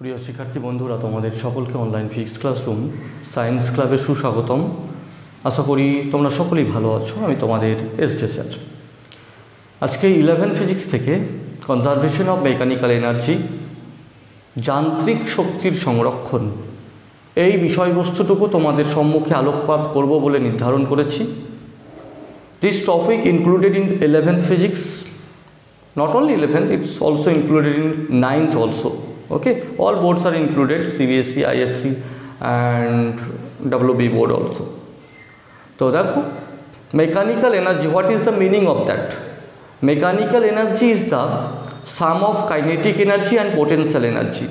প্রিয় শিক্ষার্থী বন্ধুরা, তোমাদের সকলকে অনলাইন ফিজিক্স ক্লাসরুম সায়েন্স ক্লাবে সুস্বাগতম। আশা করি তোমরা সকলেই ভালো আছো। আমি তোমাদের এসজে স্যার। আজকে 11 ফিজিক্স থেকে কনজারভেশন অফ মেকানিক্যাল এনার্জি, যান্ত্রিক শক্তির সংরক্ষণ, এই বিষয়বস্তুটুকু তোমাদের সম্মুখে আলোকপাত করব বলে নির্ধারণ করেছি। This topic included in 11th physics, not only 11th, it's also included in 9th also. Okay, all boards are included, CBSE, ISC and WB board also. So দেখো, mechanical energy, what is the meaning of that? Mechanical energy is the sum of kinetic energy and potential energy.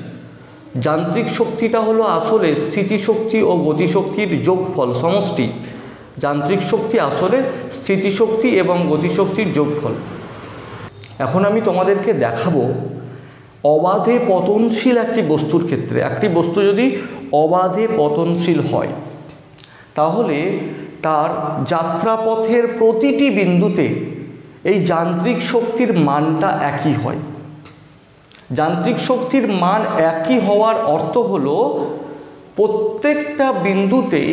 যান্ত্রিক শক্তিটা হলো আসলে স্থিতিশক্তি ও গতিশক্তির যোগফল, সমষ্টি। যান্ত্রিক শক্তি আসলে স্থিতিশক্তি এবং গতিশক্তির যোগফল। এখন আমি তোমাদেরকে দেখাবো অবাধে পতনশীল একটি বস্তুর ক্ষেত্রে, একটি বস্তু যদি অবাধে পতনশীল হয় তাহলে তার যাত্রাপথের প্রতিটি বিন্দুতে এই যান্ত্রিক শক্তির মানটা একই হয়। যান্ত্রিক শক্তির মান একই হওয়ার অর্থ হলো প্রত্যেকটা বিন্দুতেই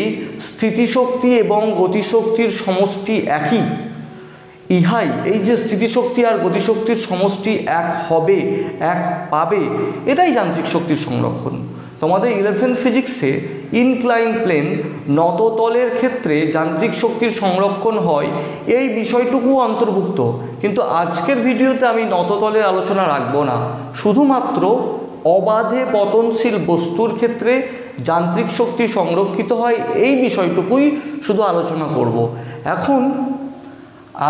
স্থিতিশক্তি এবং গতিশক্তির সমষ্টি একই। ইহাই, এই যে স্থিতিশক্তি আর গতিশক্তির সমষ্টি এক হবে, এক পাবে, এটাই যান্ত্রিক শক্তির সংরক্ষণ। তোমাদের 11 ফিজিক্সে ইনক্লাইন প্লেন, নততলের ক্ষেত্রে যান্ত্রিক শক্তির সংরক্ষণ হয়, এই বিষয়টুকু অন্তর্ভুক্ত। কিন্তু আজকের ভিডিওতে আমি নততলের আলোচনা রাখবো না, শুধুমাত্র অবাধে পতনশীল বস্তুর ক্ষেত্রে যান্ত্রিক শক্তি সংরক্ষিত হয় এই বিষয়টুকুই শুধু আলোচনা করব। এখন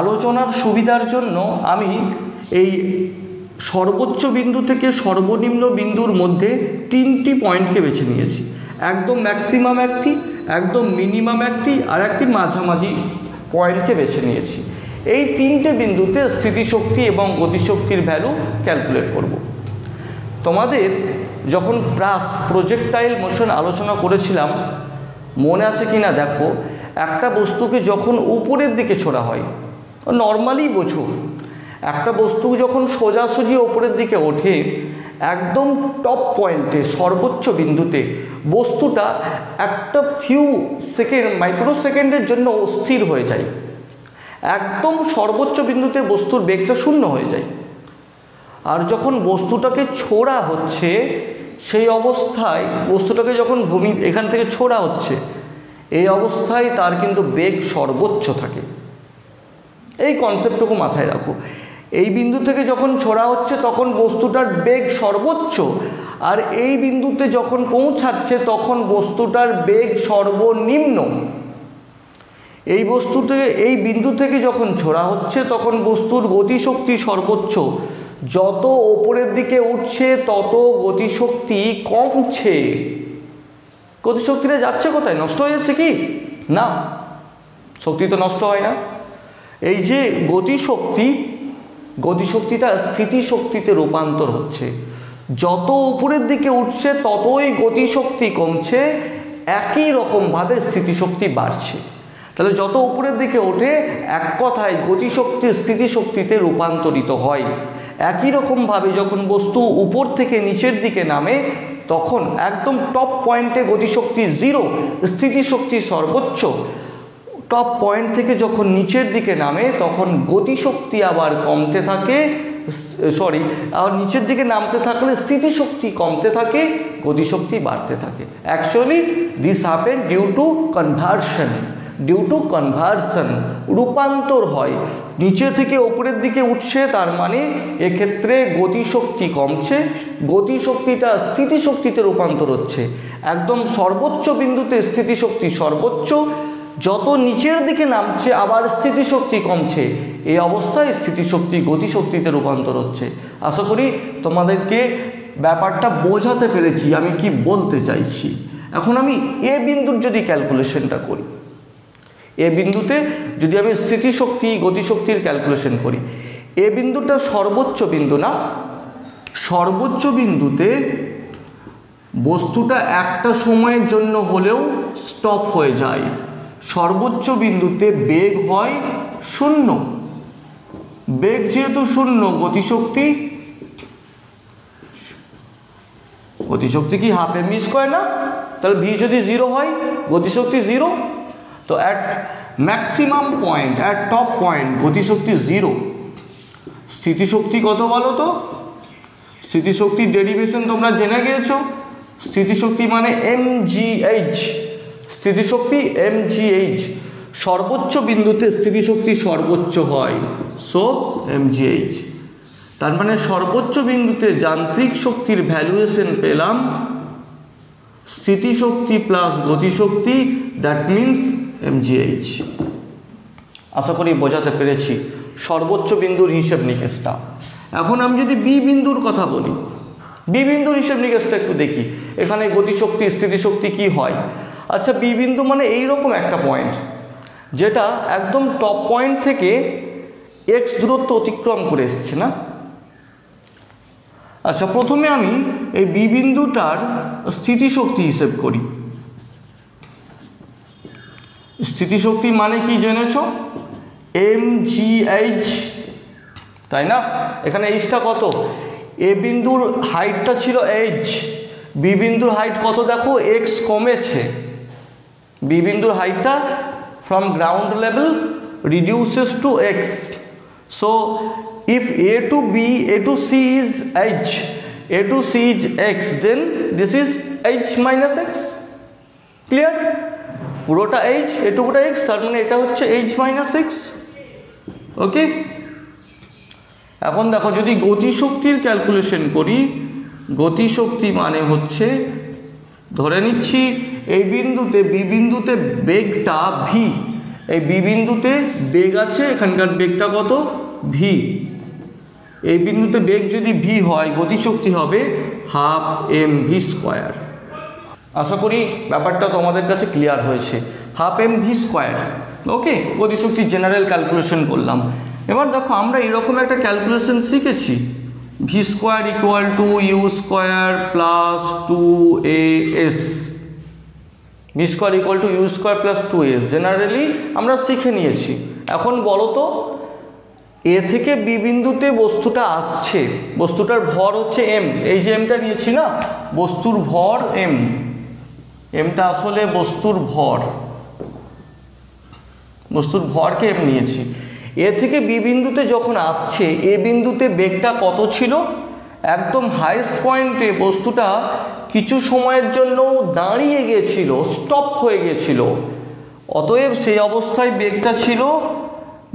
আলোচনার সুবিধার জন্য আমি এই সর্বোচ্চ বিন্দু থেকে সর্বনিম্ন বিন্দুর মধ্যে তিনটি পয়েন্টকে বেছে নিয়েছি। একদম ম্যাক্সিমাম একটি, একদম মিনিমাম একটি, আর একটি মাঝামাঝি পয়েন্টকে বেছে নিয়েছি। এই তিনটে বিন্দুতে স্থিতিশক্তি এবং গতিশক্তির ভ্যালু ক্যালকুলেট করব। তোমাদের যখন প্রজেক্টাইল মোশন আলোচনা করেছিলাম, মনে আছে কি না দেখো, একটা বস্তুকে যখন উপরের দিকে ছোড়া হয়, নর্মালি বোঝো, একটা বস্তু যখন সোজাসুজি ওপরের দিকে ওঠে, একদম টপ পয়েন্টে সর্বোচ্চ বিন্দুতে বস্তুটা একটা মাইক্রো সেকেন্ডের জন্য অস্থির হয়ে যায়। একদম সর্বোচ্চ বিন্দুতে বস্তুর বেগটা শূন্য হয়ে যায়। আর যখন বস্তুটাকে ছোড়া হচ্ছে, সেই অবস্থায় বস্তুটাকে যখন এখান থেকে ছোড়া হচ্ছে, এই অবস্থায় তার কিন্তু বেগ সর্বোচ্চ থাকে। এই কনসেপ্টটুকু মাথায় রাখো। এই বিন্দু থেকে যখন ছোড়া হচ্ছে তখন বস্তুটার বেগ সর্বোচ্চ, আর এই বিন্দুতে যখন পৌঁছাচ্ছে তখন বস্তুটার বেগ সর্বনিম্ন। এই বিন্দু থেকে যখন ছোড়া হচ্ছে তখন বস্তুর গতিশক্তি সর্বোচ্চ। যত ওপরের দিকে উঠছে তত গতিশক্তি কমছে। গতিশক্তিটা যাচ্ছে কোথায়? নষ্ট হয়ে যাচ্ছে কি না? শক্তি তো নষ্ট হয় না। এই যে গতিশক্তিটা স্থিতিশক্তিতে রূপান্তর হচ্ছে। যত উপরের দিকে উঠছে ততই গতিশক্তি কমছে, একই রকমভাবে স্থিতিশক্তি বাড়ছে। তাহলে যত উপরের দিকে ওঠে, এক কথায় গতিশক্তি স্থিতিশক্তিতে রূপান্তরিত হয়। একই রকমভাবে যখন বস্তু উপর থেকে নিচের দিকে নামে, তখন একদম টপ পয়েন্টে গতিশক্তি 0, স্থিতিশক্তি সর্বোচ্চ। টপ পয়েন্ট থেকে যখন নিচের দিকে নামে তখন গতিশক্তি আবার কমতে থাকে, আর নিচের দিকে নামতে থাকলে স্থিতিশক্তি কমতে থাকে, গতিশক্তি বাড়তে থাকে। Actually this happen due to conversion, রূপান্তর হয়। নিচে থেকে উপরের দিকে উঠছে, তার মানে এক্ষেত্রে গতিশক্তি কমছে, গতিশক্তিটা স্থিতিশক্তিতে রূপান্তর হচ্ছে। একদম সর্বোচ্চ বিন্দুতে স্থিতিশক্তি সর্বোচ্চ, যত নিচের দিকে নামছে আবার স্থিতিশক্তি কমছে। এই অবস্থায় স্থিতিশক্তি গতিশক্তিতে রূপান্তর হচ্ছে। আশা করি তোমাদেরকে ব্যাপারটা বোঝাতে পেরেছি আমি কি বলতে চাইছি। এখন আমি এ বিন্দুর যদি ক্যালকুলেশনটা করি, এ বিন্দুতে যদি আমি স্থিতিশক্তি গতিশক্তির ক্যালকুলেশন করি, এ বিন্দুটা সর্বোচ্চ বিন্দু না? সর্বোচ্চ বিন্দুতে বস্তুটা একটা সময়ের জন্য হলেও স্টপ হয়ে যায়। সর্বোচ্চ বিন্দুতে বেগ হয় 0। বেগ যেহেতু 0, গতিশক্তি গতিশক্তি কি হাফ এম ভি স্কোয়ার না? তাহলে ভি যদি 0 হয় গতিশক্তি 0। তো at maximum point, at top point গতিশক্তি 0। স্থিতিশক্তি কত বলো তো? স্থিতিশক্তির ডেরিভেশন তোমরা জেনে গিয়েছো। স্থিতিশক্তি মানে mgh, স্থিতিশক্তি mgh। সর্বোচ্চ বিন্দুতে স্থিতিশক্তি সর্বোচ্চ হয়, সো mgh। তার মানে সর্বোচ্চ বিন্দুতে যান্ত্রিক শক্তির ভ্যালুয়েশন পেলাম স্থিতিশক্তি প্লাস গতিশক্তি, দ্যাট মিন্স mgh। আশা করি বোঝাতে পেরেছি সর্বোচ্চ বিন্দুর হিসেব নিকেশটা। এখন আমি যদি বি বিন্দুর কথা বলি, বি বিন্দুর হিসেব নিকেশটা একটু দেখি। এখানে গতিশক্তি স্থিতিশক্তি কি হয়। আচ্ছা, বি বিন্দু মানে এইরকম একটা পয়েন্ট যেটা একদম টপ পয়েন্ট থেকে এক্স দূরত্ব অতিক্রম করে এসছে না? আচ্ছা, প্রথমে আমি এই বি বিন্দুটার স্থিতিশক্তি হিসেব করি। স্থিতিশক্তি মানে কি জেনেছ? mgh, তাই না? এখানে এইচটা কত? এ বিন্দুর হাইটটা ছিল h, বি বিন্দুর হাইট কত দেখো? x কমেছে। বি বিন্দুর হাইটটা from ground level reduces to x. So if a to b, a to c is h, a to c is x, then this is h minus x. Clear? পুরোটা h, এটুকুটা x, তার মানে এটা হচ্ছে h minus x। ওকে, এখন দেখো যদি গতিশক্তির calculation করি, গতিশক্তি মানে হচ্ছে, ধরে নিচ্ছি এই বিন্দুতে, বি বিন্দুতে বেগটা ভি, এই বি বিন্দুতে বেগ আছে, এখানকার বেগটা কত? ভি। এই বিন্দুতে বেগ যদি ভি হয় গতিশক্তি হবে হাফ এম ভি স্কোয়ার। আশা করি ব্যাপারটা তোমাদের কাছে ক্লিয়ার হয়েছে। Half M V square. Okay, গতিশক্তির জেনারেল ক্যালকুলেশন করলাম। এবার দেখো আমরা এরকম একটা ক্যালকুলেশন শিখেছি, V square equal to you square plus 2as। V square equal to you square plus 2as generally আমরা শিখে নিয়েছি। এখন বলো তো, এ থেকে বি বিন্দুতে বস্তুটা আসছে, বস্তুটার ভর হচ্ছে এম, এই যে এমটা নিয়েছি না, বস্তুর ভর এম, এমটা আসলে বস্তুর ভর, বস্তুর ভরকে এম নিয়েছি। এ থেকে বি বিন্দুতে যখন আসছে, এ বিন্দুতে বেগটা কত ছিল? একদম হাইয়েস্ট পয়েন্টে বস্তুটা কিছু সময়ের জন্য দাঁড়িয়ে গিয়েছিল, স্টপ হয়ে গিয়েছিল। অতএব সেই অবস্থায় বেগটা ছিল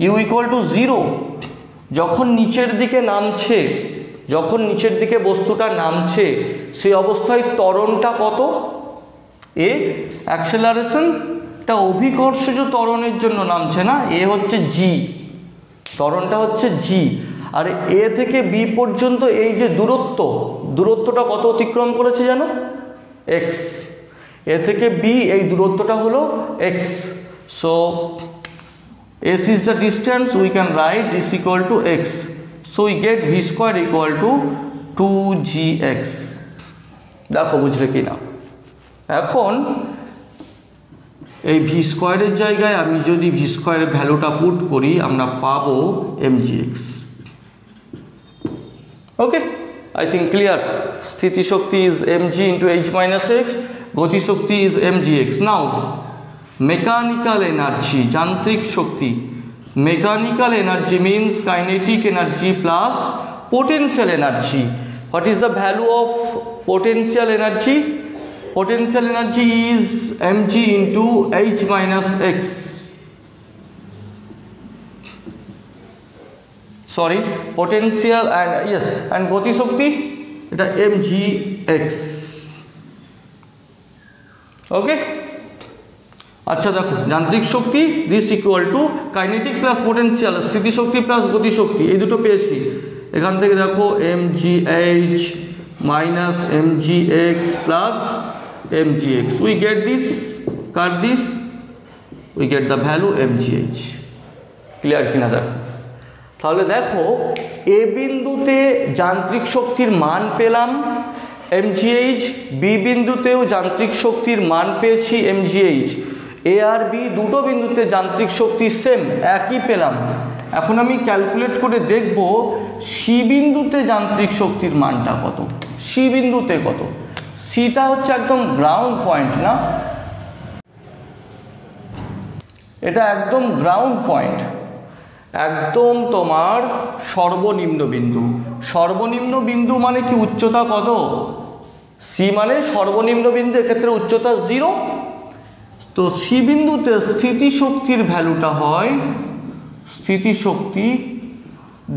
ইউ ইকুয়াল টু 0। যখন নিচের দিকে নামছে, যখন নিচের দিকে বস্তুটা নামছে, সেই অবস্থায় ত্বরণটা কত? এ। অ্যাক্সেলারেশনটা অভিকর্ষজ ত্বরণের জন্য নামছে না, এ হচ্ছে জি, ত্বরণটা হচ্ছে জি। আর এ থেকে বি পর্যন্ত এই যে দূরত্ব, দূরত্বটা কত অতিক্রম করেছে জানো? এক্স। এ থেকে বি এই দূরত্বটা হলো x. So s is the distance, we can write this equal to x. So we get v square equal to 2gx. দেখো বুঝলে কি না? এখন এই ভি স্কোয়ারের জায়গায় আমি যদি ভি স্কোয়ারের ভ্যালুটা পুট করি, আমরা পাবো mgx। Okay, I think clear. স্থিতিশক্তি is mg into h minus x, গতিশক্তি is mgx। Now mechanical energy, যান্ত্রিক শক্তি। Mechanical energy means kinetic energy plus potential energy. What is the value of potential energy? Potential energy is mg into h minus x. Sorry, potential and yes, and গতি শক্তি এটা mgx. ওকে, আচ্ছা দেখো যান্ত্রিক শক্তি this equal to kinetic plus potential, স্থিতিশক্তি plus গতিশক্তি, এই দুটো পেয়েছি। এখান থেকে দেখো mgh minus mgx plus mgx, we get this, cut this, we get the value mgh। Clear কিনা দেখো? তাহলে দেখো এ বিন্দুতে যান্ত্রিক শক্তির মান পেলাম mgh, বি বিন্দুতেও যান্ত্রিক শক্তির মান পেয়েছি mgh, এ আর বি দুটো বিন্দুতে যান্ত্রিক শক্তি সেম একই পেলাম। এখন আমি ক্যালকুলেট করে দেখব সি বিন্দুতে যান্ত্রিক শক্তির মানটা কত, সি বিন্দুতে কত। সিটা হচ্ছে একদম গ্রাউন্ড পয়েন্ট না, এটা একদম গ্রাউন্ড পয়েন্ট, একদম তোমার সর্বনিম্ন বিন্দু। সর্বনিম্ন বিন্দু মানে কি উচ্চতা কত? সি মানে সর্বনিম্ন বিন্দু, এক্ষেত্রে উচ্চতা 0। তো সি বিন্দুতে স্থিতিশক্তির ভ্যালুটা হয়, স্থিতিশক্তি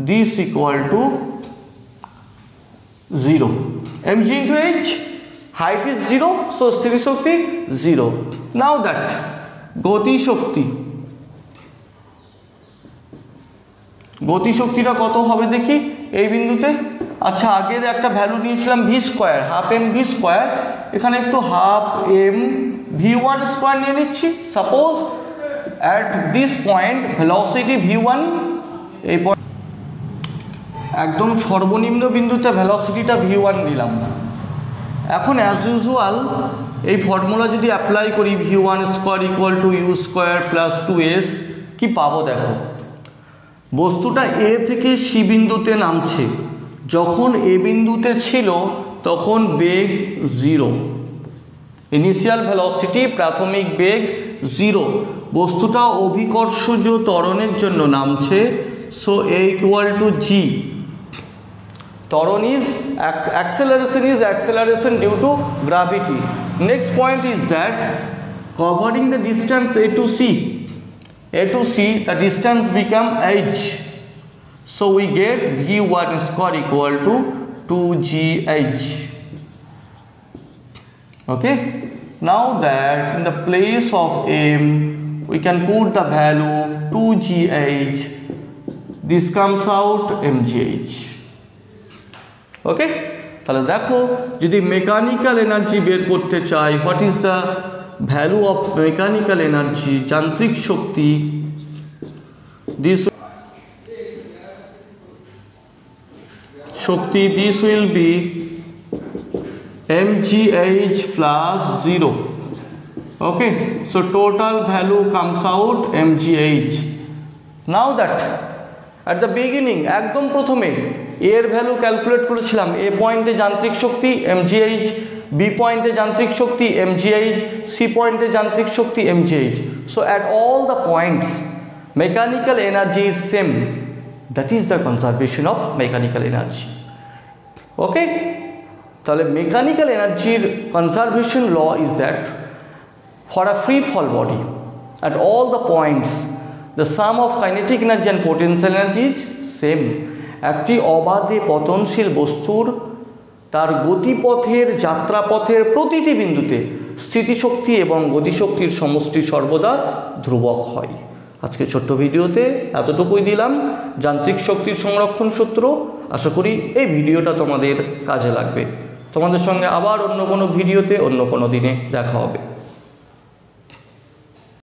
this equal to 0 mg into h, height is 0, so স্থিতিশক্তি 0. Now that গতিশক্তি, গতিশক্তিটা কত হবে দেখি এই বিন্দুতে। আচ্ছা আগের একটা ভ্যালু নিয়েছিলাম v square, half M V square, এখানে একটু half M v one square নিয়ে নিচ্ছি। Suppose at this point velocity v one, এই একদম সর্বনিম্ন বিন্দুতে ভেলোসিটিটা ভি ওয়ান নিলাম। এখন অ্যাজ ইউজুয়াল এই ফর্মুলা যদি অ্যাপ্লাই করি, v one square equal to you square plus 2s, কি পাবো দেখো। বস্তুটা এ থেকে সি বিন্দুতে নামছে, যখন এ বিন্দুতে ছিল তখন বেগ 0, ইনিশিয়াল ভেলোসিটি প্রাথমিক বেগ 0। বস্তুটা অভিকর্ষজ ত্বরণের জন্য নামছে, so A equal to G. Torsion is acceleration due to gravity. Next point is that covering the distance A to C, the distance become h. So we get V1 square equal to 2gh. Okay. Now that in the place of m, we can put the value 2gh. This comes out mgh. Okay, তাহলে দেখো যদি mechanical energy বের করতে চাই, what is the value of mechanical energy, যান্ত্রিক শক্তি, this will be mgh plus 0. Okay, so total value comes out mgh. Now that at the beginning একদম প্রথমে এর ভ্যালু ক্যালকুলেট করেছিলাম, এ পয়েন্টে যান্ত্রিক শক্তি mgh, বি পয়েন্টে যান্ত্রিক শক্তি mgh, সি পয়েন্টে যান্ত্রিক শক্তি mgh. So at all the points mechanical energy is same. That is the conservation of mechanical energy. Okay, তাহলে মেকানিক্যাল এনার্জির conservation law is that for a free fall body at all the points the sum of kinetic energy and potential energy is same. একটি অবাধে পতনশীল বস্তুর তার গতিপথের যাত্রাপথের প্রতিটি বিন্দুতে স্থিতিশক্তি এবং গতিশক্তির সমষ্টি সর্বদা ধ্রুবক হয়। আজকে ছোট্ট ভিডিওতে এতটুকুই দিলাম, যান্ত্রিক শক্তির সংরক্ষণ সূত্র। আশা করি এই ভিডিওটা তোমাদের কাজে লাগবে। তোমাদের সঙ্গে আবার অন্য কোনো ভিডিওতে অন্য কোনো দিনে দেখা হবে।